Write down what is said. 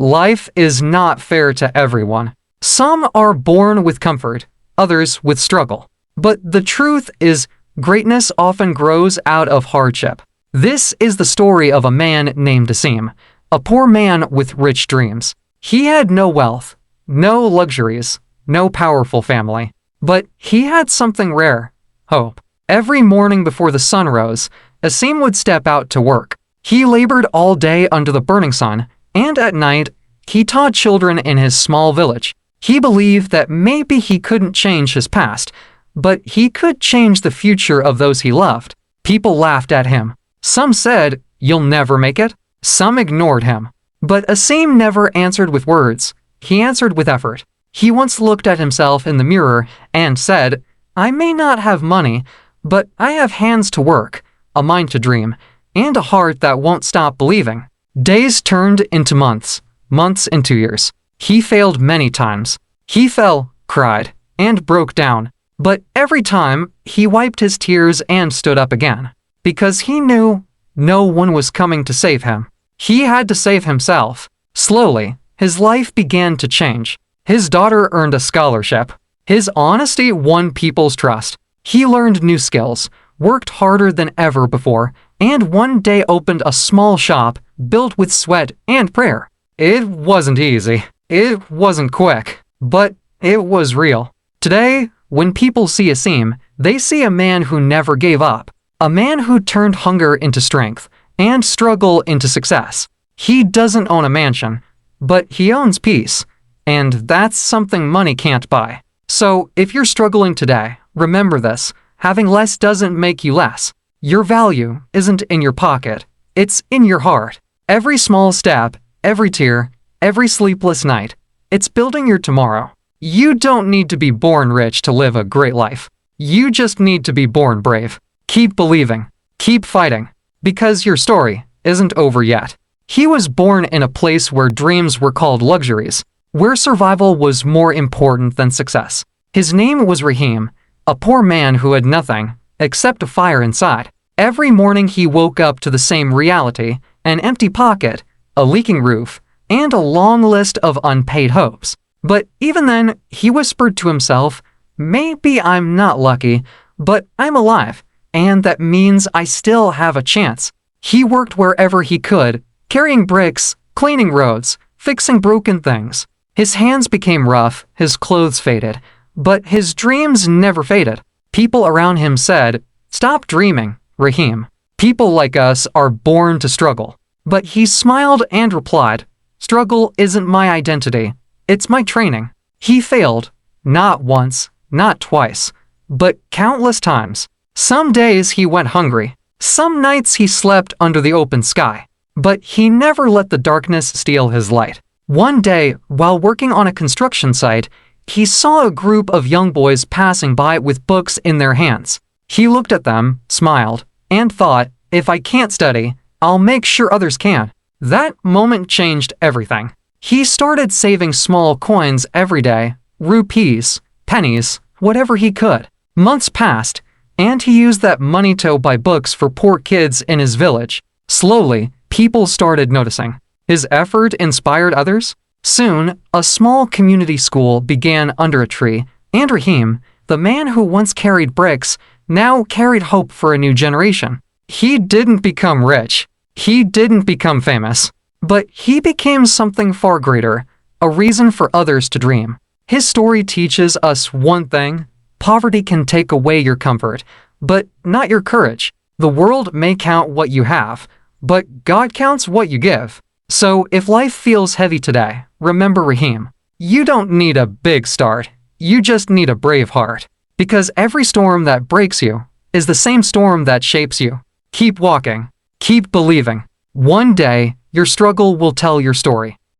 Life is not fair to everyone. Some are born with comfort, others with struggle. But the truth is, greatness often grows out of hardship. This is the story of a man named Rahim, a poor man with rich dreams. He had no wealth, no luxuries, no powerful family. But he had something rare: hope. Every morning before the sun rose, Rahim would step out to work. He labored all day under the burning sun, and at night, he taught children in his small village. He believed that maybe he couldn't change his past, but he could change the future of those he loved. People laughed at him. Some said, "You'll never make it." Some ignored him. But Rahim never answered with words. He answered with effort. He once looked at himself in the mirror and said, "I may not have money, but I have hands to work, a mind to dream, and a heart that won't stop believing." Days turned into months, months into years. He failed many times. He fell, cried, and broke down. But every time, he wiped his tears and stood up again. Because he knew no one was coming to save him. He had to save himself. Slowly, his life began to change. His daughter earned a scholarship. His honesty won people's trust. He learned new skills, worked harder than ever before, and one day opened a small shop built with sweat and prayer. It wasn't easy. It wasn't quick. But it was real. Today, when people see Rahim, they see a man who never gave up. A man who turned hunger into strength and struggle into success. He doesn't own a mansion, but he owns peace. And that's something money can't buy. So if you're struggling today, remember this: having less doesn't make you less. Your value isn't in your pocket, it's in your heart. Every small step, every tear, every sleepless night, it's building your tomorrow. You don't need to be born rich to live a great life. You just need to be born brave. Keep believing. Keep fighting. Because your story isn't over yet. He was born in a place where dreams were called luxuries, where survival was more important than success. His name was Rahim, a poor man who had nothing except a fire inside. Every morning he woke up to the same reality: an empty pocket, a leaking roof, and a long list of unpaid hopes. But even then, he whispered to himself, "Maybe I'm not lucky, but I'm alive, and that means I still have a chance." He worked wherever he could, carrying bricks, cleaning roads, fixing broken things. His hands became rough, his clothes faded, but his dreams never faded. People around him said, "Stop dreaming, Rahim. People like us are born to struggle." But he smiled and replied, "Struggle isn't my identity, it's my training." He failed, not once, not twice, but countless times. Some days he went hungry. Some nights he slept under the open sky. But he never let the darkness steal his light. One day, while working on a construction site, he saw a group of young boys passing by with books in their hands. He looked at them, smiled, and thought, "If I can't study, I'll make sure others can." That moment changed everything. He started saving small coins every day, rupees, pennies, whatever he could. Months passed, and he used that money to buy books for poor kids in his village. Slowly, people started noticing. His effort inspired others. Soon, a small community school began under a tree, and Rahim, the man who once carried bricks, now carried hope for a new generation. He didn't become rich. He didn't become famous. But he became something far greater, a reason for others to dream. His story teaches us one thing: poverty can take away your comfort, but not your courage. The world may count what you have, but God counts what you give. So if life feels heavy today, remember Rahim. You don't need a big start. You just need a brave heart. Because every storm that breaks you is the same storm that shapes you. Keep walking. Keep believing. One day, your struggle will tell your story.